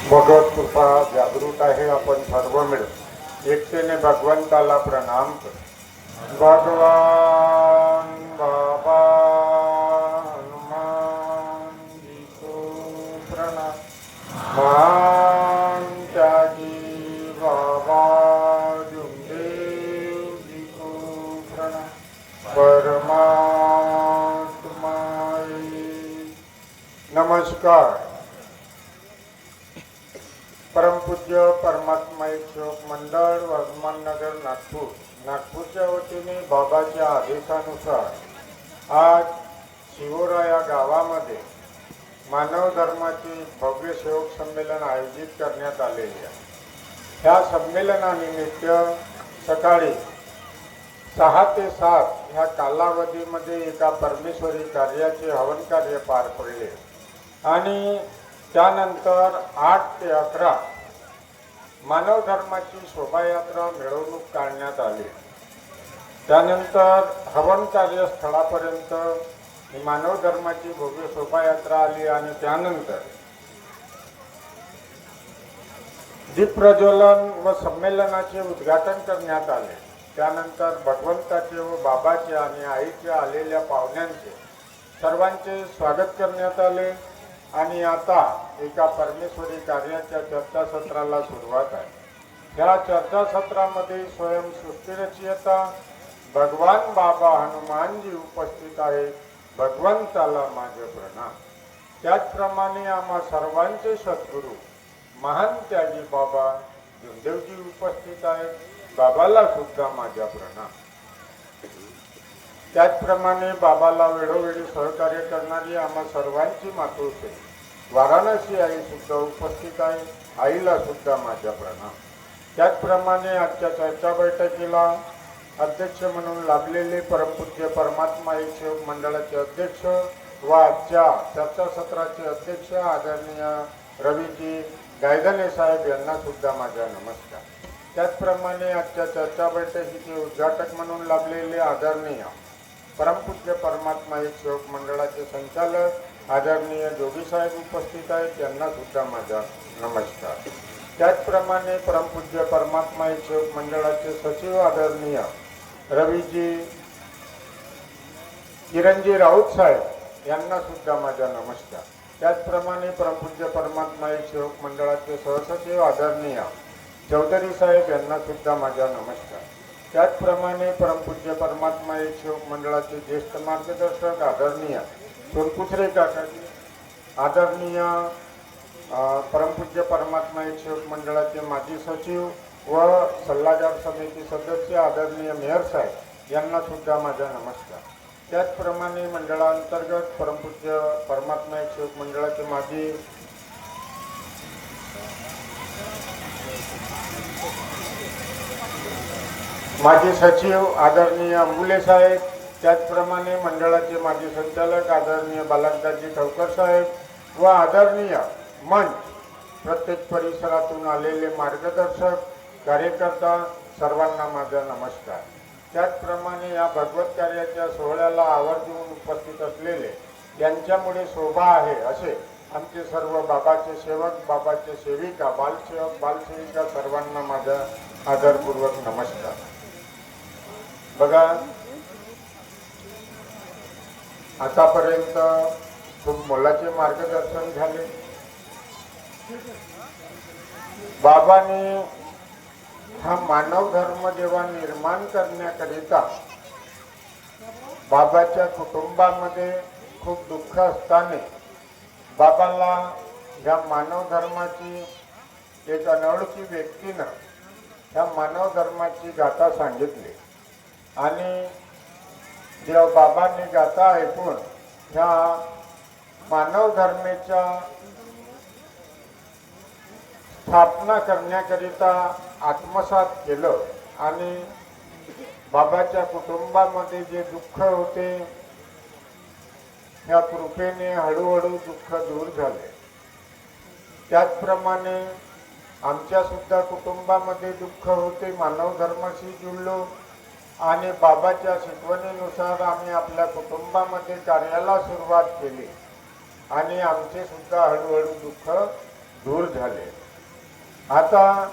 भगवत कृपा जागृत आहे. आपण सर्व मिळून एकतेने भगवंताला प्रणाम करू. भगवान बाबा हनुमान जी को प्रणाम. मान त्यागी बाबा जुमदेव जी को प्रणाम. परमात्मा नमस्कार. परमपूज्य परमात्मा शोक मंडळ वर्धमान नगर नागपूरच्या वतीने बाबाच्या आदेशानुसार आज शिवोरा या गावामध्ये मानव धर्माचे भव्य सेवक संमेलन आयोजित करण्यात आलेले आहे. ह्या संमेलनानिमित्त सकाळी 6 ते 7 ह्या कालावधीमध्ये एका परमेश्वरी कार्याचे हवन कार्य पार पडले आणि त्यानंतर 8 ते 11 मानव धर्माची शोभायात्रा मिरवणूक काढण्यात आली. त्यानंतर हवन कार्यस्थळापर्यंत मानव धर्माची भव्य शोभायात्रा आली आणि त्यानंतर दीप प्रज्वलन व संमेलनाचे उद्घाटन करण्यात आले. त्यानंतर भगवंताचे व बाबाचे आणि आईच्या आलेल्या पाहुण्यांचे सर्वांचे स्वागत करण्यात आले आणि आता एका परमेश्वरी कार्याच्या चर्चासत्राला सुरुवात आहे. या चर्चासत्रामध्ये स्वयं सृष्टिरचयिता भगवान बाबा हनुमानजी उपस्थित आहे. भगवंताला माझे प्रणाम. त्याचप्रमाणे आम्हा सर्वांचे सद्गुरू महान त्यागी बाबा जुमदेवजी उपस्थित आहेत. बाबाला सुद्धा माझा प्रणाम. त्याचप्रमाणे बाबाला वेळोवेळी सहकार्य करणारी आम्हा सर्वांची मातोश्री वाराणसी आई सुद्धा उपस्थित आहे. आईला सुद्धा माझा प्रणाम. त्याचप्रमाणे आजच्या चर्चा बैठकीला अध्यक्ष म्हणून लाभलेले परमपूज्य परमात्मा एक सेवक मंडळाचे अध्यक्ष व आजच्या चर्चासत्राचे अध्यक्ष आदरणीय रवीजी गायधने साहेब यांना सुद्धा माझा नमस्कार. त्याचप्रमाणे आजच्या चर्चा बैठकीचे उद्घाटक म्हणून लाभलेले आदरणीय परमपूज्य परमात्मा एक सेवक मंडळाचे संचालक आदरणीय जोगी साहेब उपस्थित आहेत. त्यांना सुद्धा माझा नमस्कार. त्याचप्रमाणे परमपूज्य परमात्मा एक सेवक मंडळाचे सचिव आदरणीय रवीजी किरणजी राऊत साहेब यांना सुद्धा माझा नमस्कार. त्याचप्रमाणे परमपूज्य परमात्मा एक सेवक मंडळाचे सहसचिव आदरणीय चौधरी साहेब यांना सुद्धा माझा नमस्कार. त्याचप्रमाणे परमपूज्य परमात्मा एक सेवक मंडळाचे ज्येष्ठ मार्गदर्शक आदरणीय सोनकुसरे काकाजी, आदरणीय परमपूज्य परमात्मा एक सेवक मंडळाचे माजी सचिव व सल्लागार समिती सदस्य आदरणीय मेयर साहेब यांना सुद्धा माझा नमस्कार. त्याचप्रमाणे मंडळांतर्गत परमपूज्य परमात्मा एक सेवक मंडळाचे माजी सचिव आदरणीय अंबुले साहेब, त्याचप्रमाणे मंडळाचे माजी संचालक आदरणीय बालकदाजी ठवकर साहेब व आदरणीय मंच प्रत्येक परिसरातून आलेले मार्गदर्शक कार्यकर्ता सर्वांना माझा नमस्कार. त्याचप्रमाणे या भगवत कार्याच्या सोहळ्याला आवर्जून उपस्थित असलेले यांच्यामुळे शोभा आहे असे आमचे सर्व बाबाचे सेवक, बाबाचे सेविका, बालसेवक, बालसेविका सर्वांना माझा आदरपूर्वक नमस्कार. बघा, आतापर्यंत खूप मोलाचे मार्गदर्शन झाले. बाबांनी हा मानव धर्म जेव्हा निर्माण करण्याकरिता बाबाच्या कुटुंबामध्ये खूप दुःख असताना बाबाला या मानव धर्माची एक अनोळखी व्यक्तीनं ह्या मानव धर्माची गाथा सांगितली आणि जेव्हा बाबांनी गाथा ऐकून ह्या मानव धर्माच्या स्थापना करण्याकरिता आत्मसात केलं आणि बाबाच्या कुटुंबामध्ये जे दुःख होते ह्या कृपेने हळूहळू दुःख दूर झाले. त्याचप्रमाणे आमच्या सुद्धा कुटुंबामध्ये दुःख होते. मानव धर्माशी जुळलो आणि बाबाच्या शिकवणीनुसार आम्ही आपल्या कुटुंबामध्ये कार्याला सुरुवात केली आणि आमचे सुद्धा हळूहळू दुःख दूर झाले. आता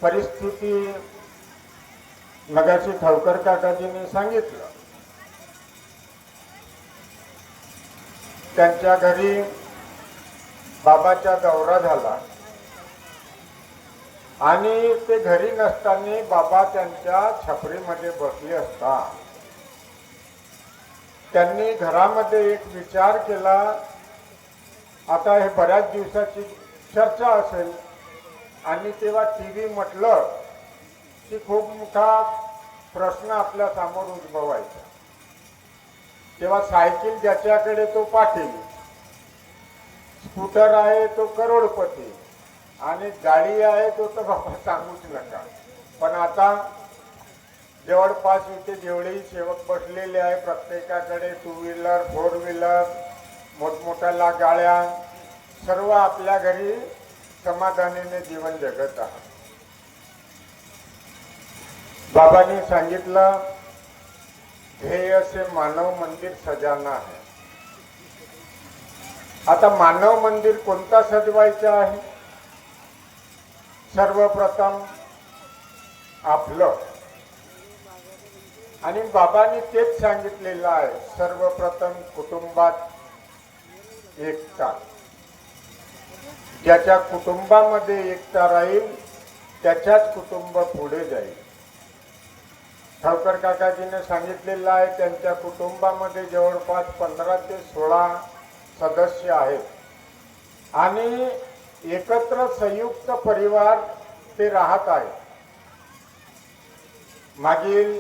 परिस्थिती मगाशी ठावकर काकाजींनी सांगितलं, त्यांच्या घरी बाबाचा दौरा झाला आणि ते घरी नसताना बाबा त्यांच्या छपरीमध्ये बसले असता त्यांनी घरामध्ये एक विचार केला. आता हे बऱ्याच दिवसाची चर्चा असेल आणि तेव्हा टीव्ही म्हटलं की खूप मोठा प्रश्न आपल्या समोर उद्भवायचा. तेव्हा सायकल ज्याच्याकडे तो पाटील, स्कूटर आहे तो करोडपती आणि गाडी आहे तो तर बाबा सांगूच नका. पण आता जवळपास इथे जेवढेही सेवक बसलेले आहे प्रत्येकाकडे टू व्हीलर, फोर व्हीलर, मोठमोठ्या गाड्या, सर्व आपल्या घरी समाधानाने जीवन जगत आहात. बाबांनी सांगितलं, ध्येय से मानव मंदिर सजाना है. आता मानव मंदिर कोणता सजवायचा आहे? सर्वप्रथम आपलं. आणि बाबांनी तेच सांगितलेलं आहे, सर्वप्रथम कुटुंबात एकता. ज्याच्या कुटुंबामध्ये एकता राहील त्याच्याच कुटुंब पुढे जाईल. ठावकर काकाजीने सांगितलेलं आहे, त्यांच्या कुटुंबामध्ये जवळपास 15 ते 16 सदस्य आहेत आणि एकत्र संयुक्त परिवार ते राहत आहेत. मागील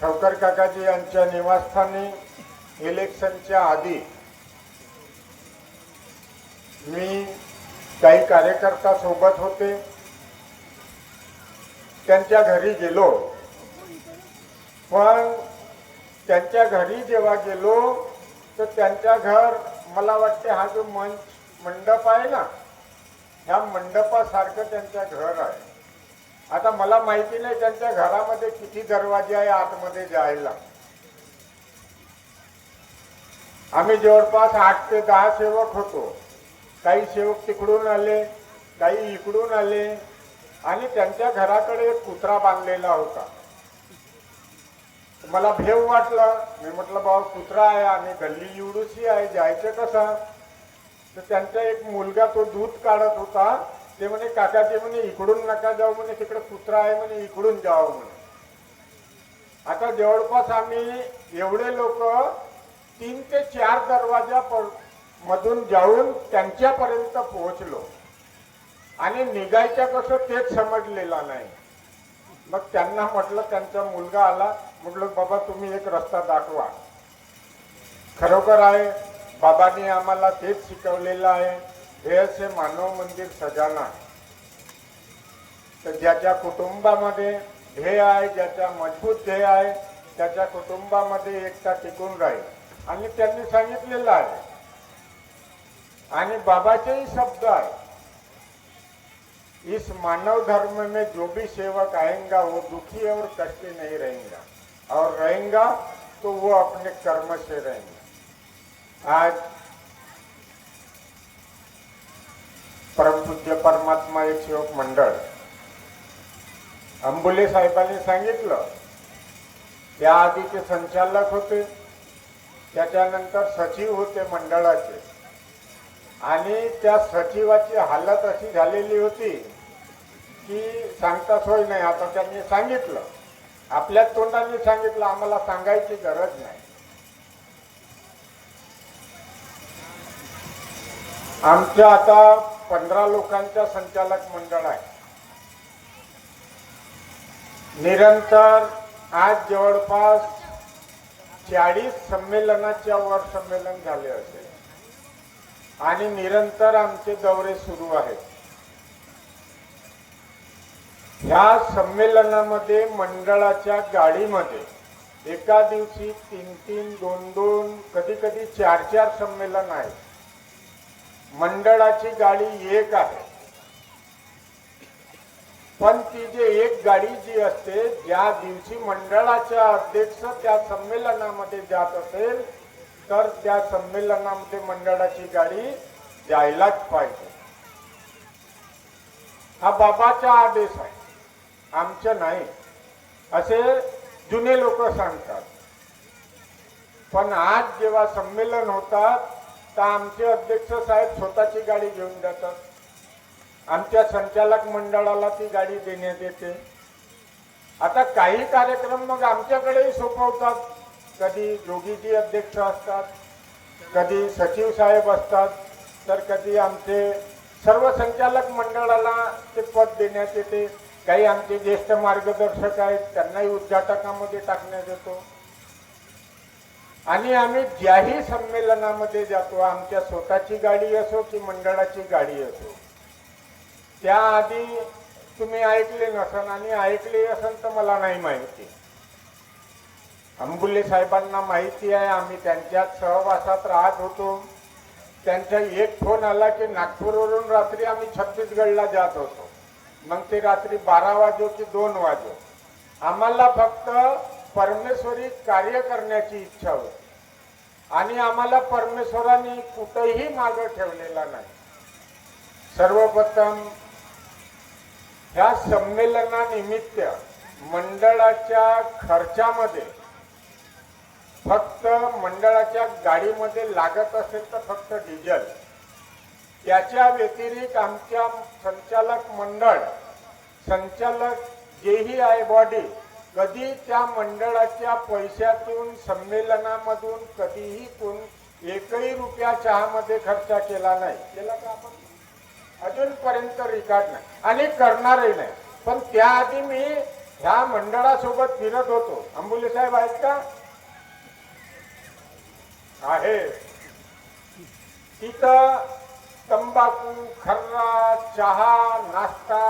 ठावकर काकाजी यांच्या निवासस्थानी इलेक्शनच्या आधी मी काही कार्यकर्ता सोबत होते, त्यांच्या घरी गेलो. पण त्यांच्या घरी जेव्हा गेलो तर त्यांच्या घर, मला वाटते हा जो मंडप आहे ना, ह्या मंडपासारखं त्यांच्या घर आहे. आता मला माहिती नाही त्यांच्या घरामध्ये किती दरवाजे आहे आतमध्ये जायला. आम्ही जवळपास 8 ते 10 सेवक होतो. काही सेवक तिकडून आले, काही इकडून आले आणि त्यांच्या घराकडे एक कुत्रा बांधलेला होता. मला भेव वाटलं. मी म्हटलं बाबा कुत्रा आहे आणि गल्ली एवढीशी आहे, जायचं कसं? तर त्यांचा एक मुलगा तो दूध काढत होता. ते म्हणे काकाजी म्हणे इकडून नका जाऊ म्हणे, तिकडे कुत्रा आहे म्हणे, इकडून जावं म्हणे. आता जवळपास आम्ही एवढे लोक 3 ते 4 दरवाजा मधून जाऊन त्यांच्यापर्यंत पोहोचलो आणि निघायच्या कसं तेच समजलेला नाही. मग त्यांना म्हटलं, त्यांचा मुलगा आला, म्हटलं बाबा तुम्ही एक रस्ता दाखवा. खरोखर आहे, बाबांनी आम्हाला तेच शिकवलेलं आहे, ध्येय से मानव मंदिर सजाना. तर ज्याच्या कुटुंबामध्ये ध्येय आहे, ज्याच्या मजबूत ध्येय आहे, त्याच्या कुटुंबामध्ये एकता टिकून राहील. आणि त्यांनी सांगितलेलं आहे आणि बाबाचेही शब्द आहे, इस मानव धर्म में जो भी सेवक आएगा वो दुखी और कष्टी नहीं रहेगा, और रहेगा तो वो अपने कर्म से रहेगा. आज परमपूज्य परमात्मा एक सेवक मंडळ अंबुले साहेबांनी सांगितलं, त्याआधी ते संचालक होते, त्याच्यानंतर सचिव होते मंडळाचे. आणि त्या सचिवाची हालत अशी झालेली होती की सांगता सोय नाही. आता त्यांनी सांगितलं, आपल्या तोंडाने सांगितलं, आम्हाला सांगायची गरज नाही. आमचं आता 15 लोकांचा संचालक मंडळ आहे. निरंतर आज जवळपास 40 संमेलनाच्या वर संमेलन झाले असेल आणि निरंतर आमचे दौरे सुरू आहेत. ह्या संमेलनामध्ये मंडळाच्या गाडीमध्ये एका दिवशी 3-3, 2-2, कधी कधी 4-4 संमेलन आहेत. मंडळाची गाडी एक आहे, पण ती जे एक गाडी जी असते, ज्या दिवशी मंडळाचा अध्यक्ष त्या संमेलनामध्ये जात असेल तर त्या संमेलनामध्ये मंडळाची गाडी जायलाच पाहिजे. हा बाबाचा आदेश आहे, आमचं नाही असे जुने लोक सांगतात. पण आज जेव्हा संमेलन होतात तर आमचे अध्यक्ष साहेब स्वतःची गाडी घेऊन जातात. आमच्या संचालक मंडळाला ती गाडी देण्यात येते. आता काही कार्यक्रम मग आमच्याकडेही सोपवतात. कधी जोगीजी अध्यक्ष असतात, कधी सचिव साहेब असतात, तर कधी आमचे सर्व संचालक मंडळाला ते पद देण्यात येते. काही आमचे ज्येष्ठ मार्गदर्शक आहेत, त्यांनाही उद्घाटकामध्ये टाकण्यात येतो. आणि आम्ही ज्याही संमेलनामध्ये जातो, आमच्या स्वतःची गाडी असो की मंडळाची गाडी असो, त्याआधी तुम्ही ऐकले नसन आणि ऐकले असन तर मला नाही माहिती. अंबुले साहेबांना माहिती आहे, आम्ही त्यांच्यात सहवासात राहत होतो. त्यांचा एक फोन आला की नागपूरवरून रात्री आम्ही छत्तीसगडला जात होतो. मग ते रात्री 12 वाजो की 2 वाजो, आम्हाला फक्त परमेश्वरी कार्य करण्याची इच्छा होती आणि आम्हाला परमेश्वराने कुठेही मागे ठेवलेला नाही. सर्वप्रथम ह्या संमेलनानिमित्त मंडळाच्या खर्चामध्ये फक्त मंडळाच्या गाडीमध्ये लागत असेल तर फक्त डिझेल, त्याच्या व्यतिरिक्त आमच्या संचालक मंडळ, संचालक जेही आहे बॉडी, कधी त्या मंडळाच्या पैशातून संमेलनामधून कधीही कोण एकही रुपया चहामध्ये खर्च केला नाही. केला का आपण? अजूनपर्यंत रिकॉर्ड नाही आणि करणारही नाही. पण त्याआधी मी ह्या मंडळासोबत फिरत होतो. अंबुले साहेब आहेत का? आहे. तिथं तंबाखू, खर्रा, चहा, नाश्ता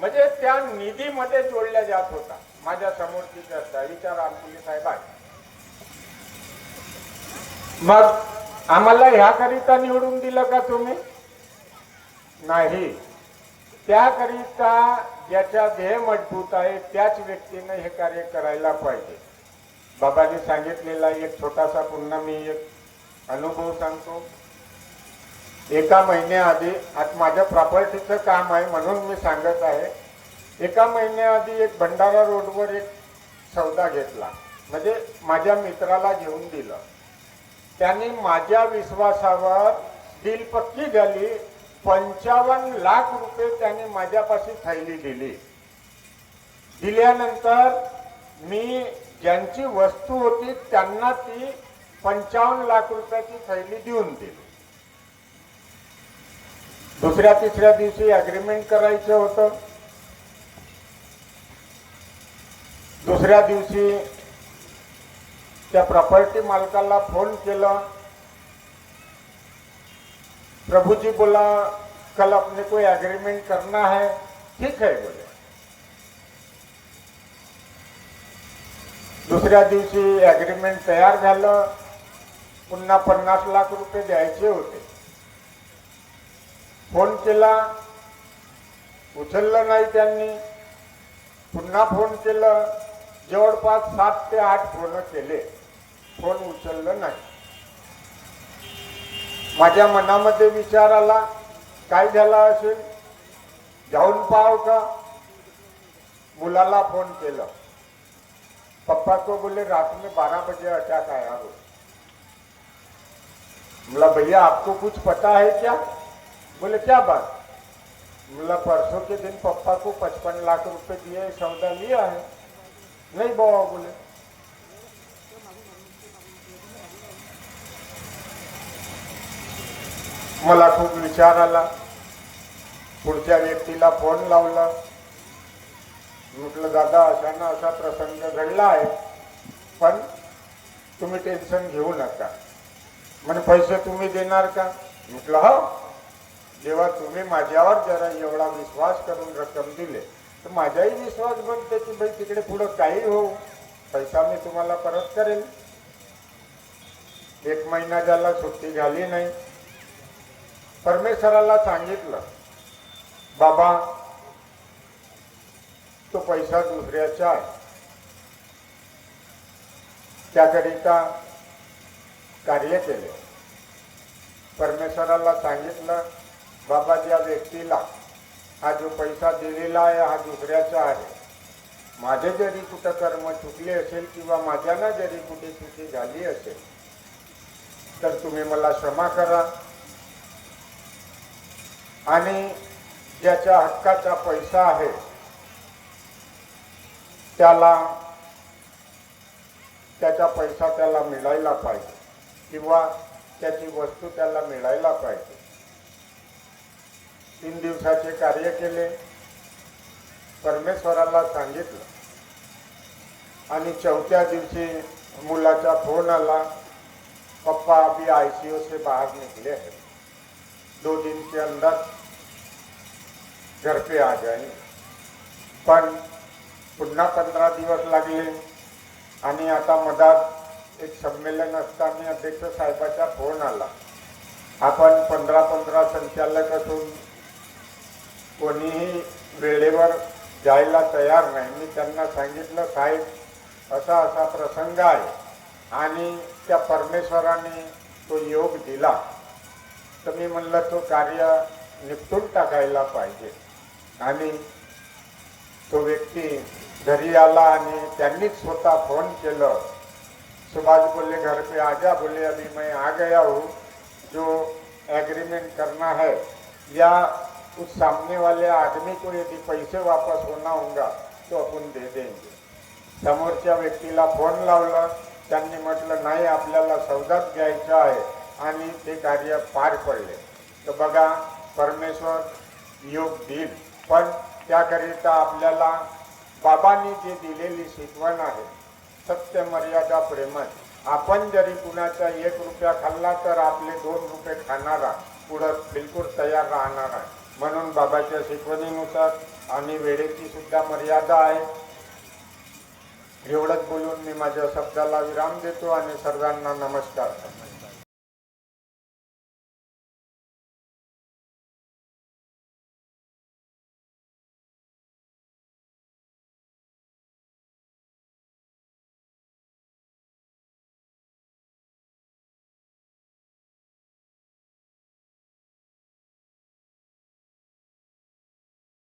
म्हणजे त्या निधीमध्ये जोडल्या जात होता. माझ्या समोरची चर्चा विचार अंबुले साहेब आहे. मग आम्हाला ह्याकरिता निवडून दिलं का तुम्ही? नाही. त्याकरिता ज्याच्या ध्येय मजबूत आहे त्याच व्यक्तीने हे कार्य करायला पाहिजे. बाबांनी सांगितलेला एक छोटासा पुन्हा मी एक अनुभव सांगतो. एका महिन्याआधी, आज माझ्या प्रॉपर्टीचं काम आहे म्हणून मी सांगत आहे, एका महिन्याआधी एक भंडारा रोडवर एक सौदा घेतला. म्हणजे माझ्या मित्राला घेऊन दिलं. त्याने माझ्या विश्वासावर डील पक्की झाली. 55 लाख रुपये त्याने माझ्यापाशी थैली दिली. दिल्यानंतर मी ज्यांची वस्तू होती त्यांना ती 55 लाख रुपयाची थैली देऊन दिली. दुसऱ्या तिसऱ्या दिवशी अग्रीमेंट करायचं होतं. दुसऱ्या दिवशी त्या प्रॉपर्टी मालकाला फोन केला. प्रभु जी बोला कल अपने को एग्रीमेंट करना है. ठीक है बोले. दुसऱ्या दिवशी एग्रीमेंट तयार झालं. पुन्हा 50 लाख रुपये द्यायचे होते. फोन केला, उचललं नाही त्यांनी. पुन्हा फोन केलं. जवळपास 7 ते 8 फोन केले, फोन उचललं नाही. माझ्या मनामध्ये विचार आला, काय झाला असेल, जाऊन पाहाव का. मुलाला फोन केला. पप्पा को बोले रात में 12 बजे अटैक आया हो. बोला भैया आपको कुछ पता है क्या? बोले क्या बात? बोला परसों के दिन पप्पा को 55 लाख रुपए दिए, सौदा लिया है. नहीं बाबा बोले. मला खूप विचार आला. पुढच्या व्यक्तीला फोन लावला. म्हटलं दादा असा ना असा प्रसंग घडला आहे, पण तुम्ही टेन्शन घेऊ नका. म्हणे पैसे तुम्ही देणार का? म्हटलं हो. जेव्हा तुम्ही माझ्यावर जरा एवढा विश्वास करून रक्कम दिले तर माझाही विश्वास बनते की भाई तिकडे पुढे काही हो, पैसा मी तुम्हाला परत करेल. 1 महिना झाला सुट्टी झाली नाही. परमेश्वराला सांगितलं बाबा तो पैसा दुसऱ्याचा आहे, त्याकरिता कार्य केले. परमेश्वराला सांगितलं, बाबा ज्या व्यक्तीला हा जो पैसा दिलेला आहे हा दुसऱ्याचा आहे. माझे जरी कुठं कर्म चुकले असेल किंवा माझ्यानं जरी कुठे चुकी झाली असेल तर तुम्ही मला क्षमा करा. आणि ज्याच्या हक्काचा पैसा आहे त्याचा पैसा त्याला मिळायला पाहिजे किंवा त्याची वस्तू त्याला मिळायला पाहिजे. 3 दिवसाचे कार्य केले, परमेश्वराला सांगितलं आणि 4थ्या दिवशी मुलाचा फोन आला, पप्पा अभी आईसीयू से बाहर निकले हैं, 2 दिन के अंदर घर पे आ जाएंगे. पण पुन्हा 15 दिवस लागले आणि आता मधात एक संमेलन असताना अध्यक्ष साहेबाचा फोन आला, आपण 15 संचालक असून कोणीही वेळेवर जायला तयार नाही. मी त्यांना सांगितलं, साहेब असा असा प्रसंग आहे आणि त्या परमेश्वराने तो योग दिला, तर मी म्हणलं तो कार्य निपटून टाकायला पाहिजे. आणि तो व्यक्ती घरी आला आणि त्यांनीच स्वतः फोन केलं. सुभाष बोले घर पे आ जा, बोले अभी मैं आ गया हूँ, जो एग्रीमेंट करना है या उस सामने वाले आदमी को यदि पैसे वापस होना होगा तो अपन दे देंगे. समोरच्या व्यक्तीला फोन लावला, त्यांनी म्हटलं नाही आपल्याला सौदाच घ्यायचा आहे आणि ते कार्य पार पडले. तर बघा परमेश्वर योग देईल, पण त्याकरिता आपल्याला बाबांनी जे दिलेली शिकवण आहे सत्य मर्यादा प्रेमात. आपण जरी कुणाचा 1 रुपया खाल्ला तर आपले 2 रुपये खाणारा पुढं बिलकुल तयार राहणार आहे. म्हणून बाबाच्या शिकवणीनुसार आणि वेळेची सुद्धा मर्यादा आहे. एवढंच बोलून मी माझ्या शब्दाला विराम देतो आणि सर्वांना नमस्कार करतो.